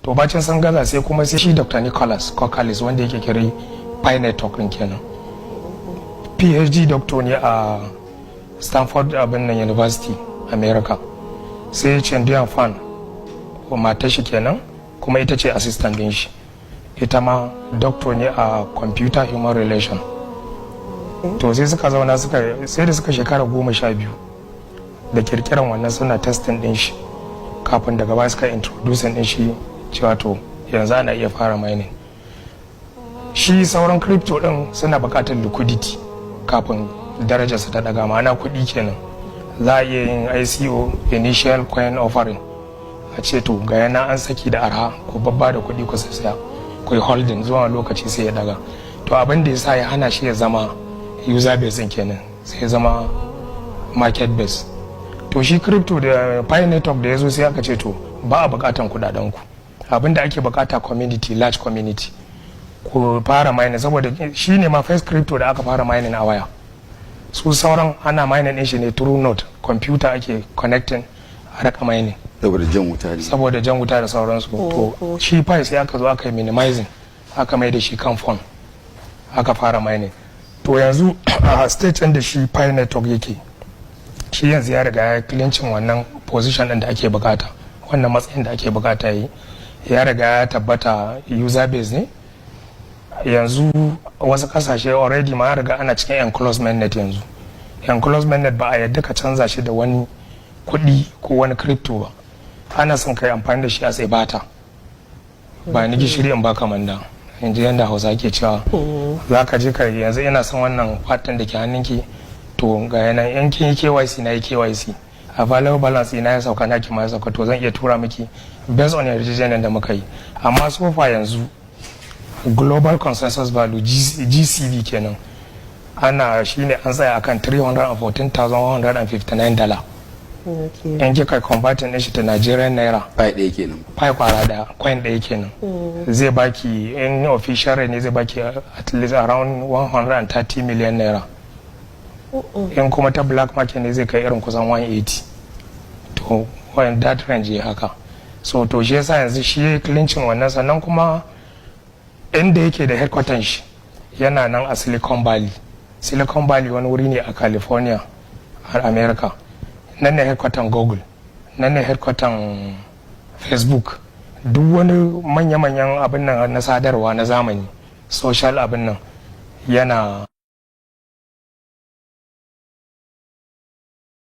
to bacin sun gaza sai kuma sai shi Dr. Nicholas Kokalis wanda yake kiri Pi Network din kenan, PhD doctor ne a Stanford University America. Sai Chendian Fan ko matar shi kenan kuma ita ce assistant din shi, ita ma doctor ne a computer human relation. To sai suka zauna sai da suka shekara 12 da kirkiran wannan suna testing din shi kafin daga baya suka introducing din shi cewa to yanzu ana iya fara mining. Shi sauran crypto din suna bukatar liquidity kafin darajarsa ta daga, ma'ana kuɗi kenan. Za a iya yin ICO, initial coin offering, a ce to ga yana an saki da arha ko babba da kuɗi ku saya ku yi holding zuwa lokaci sai ya daga. To abin da ya sa ya hana shi ya zama user base kenan, sai ya zama market base. To shi crypto da Pi Network da ya zo sai aka ce to ba a bukatan kudaden ku, abin da ake bukata community, large community ku fara mining, saboda shi ne ma first crypto da aka fara mining a waya. Su sauran ana mining din shi ne through node, computer ake connecting a raka mining saboda jan wuta da sauransu. To shi Pi sai aka zo aka yi minimizing, aka mai da shi kan phone aka fara mining. To yanzu a stage ɗin da shi Pi Network yake, shi yanzu ya riga ya clinching wannan position ɗin da ake bukata, wannan matsayin da ake bukata yi ya riga ya tabbata user base ne. Yanzu wasu kasashe already ma riga ana cikin enclosed net. Yanzu enclosed net ba a yadda ka canza shi da wani kuɗi ko wani crypto ba, ana son kai amfani da shi a bata, ba ni gishiri in baka manda, in ji yadda Hausa ke cewa. Za ka je ka yanzu ina son wannan fatan da ke hannunki, to ga yanan yankin yi KYC na yi KYC, available balance ina ya sauka naki ma ya sauka, to zan iya tura miki based on yarjejeniyar da muka yi. Amma so far yanzu global consensus value GCV kenan ana shine an tsaya akan $314,159. in kika converting din shi ta Nigerian naira pi ɗaya kenan, pi kwara da coin ɗaya kenan, zai baki in official rate ne zai baki at least around 130 million naira. In kuma ta black market ne zai kai irin kusan 180. To when that range ya haka, so to shi yasa yanzu shi clinching wannan. Sannan kuma inda yake da headquarters shi yana nan a Silicon Valley. Silicon Valley wani wuri ne a California a America. Nan ne headquarters Google, nan ne headquarters Facebook, duk wani manya-manyan abin nan na sadarwa na zamani, social abin nan yana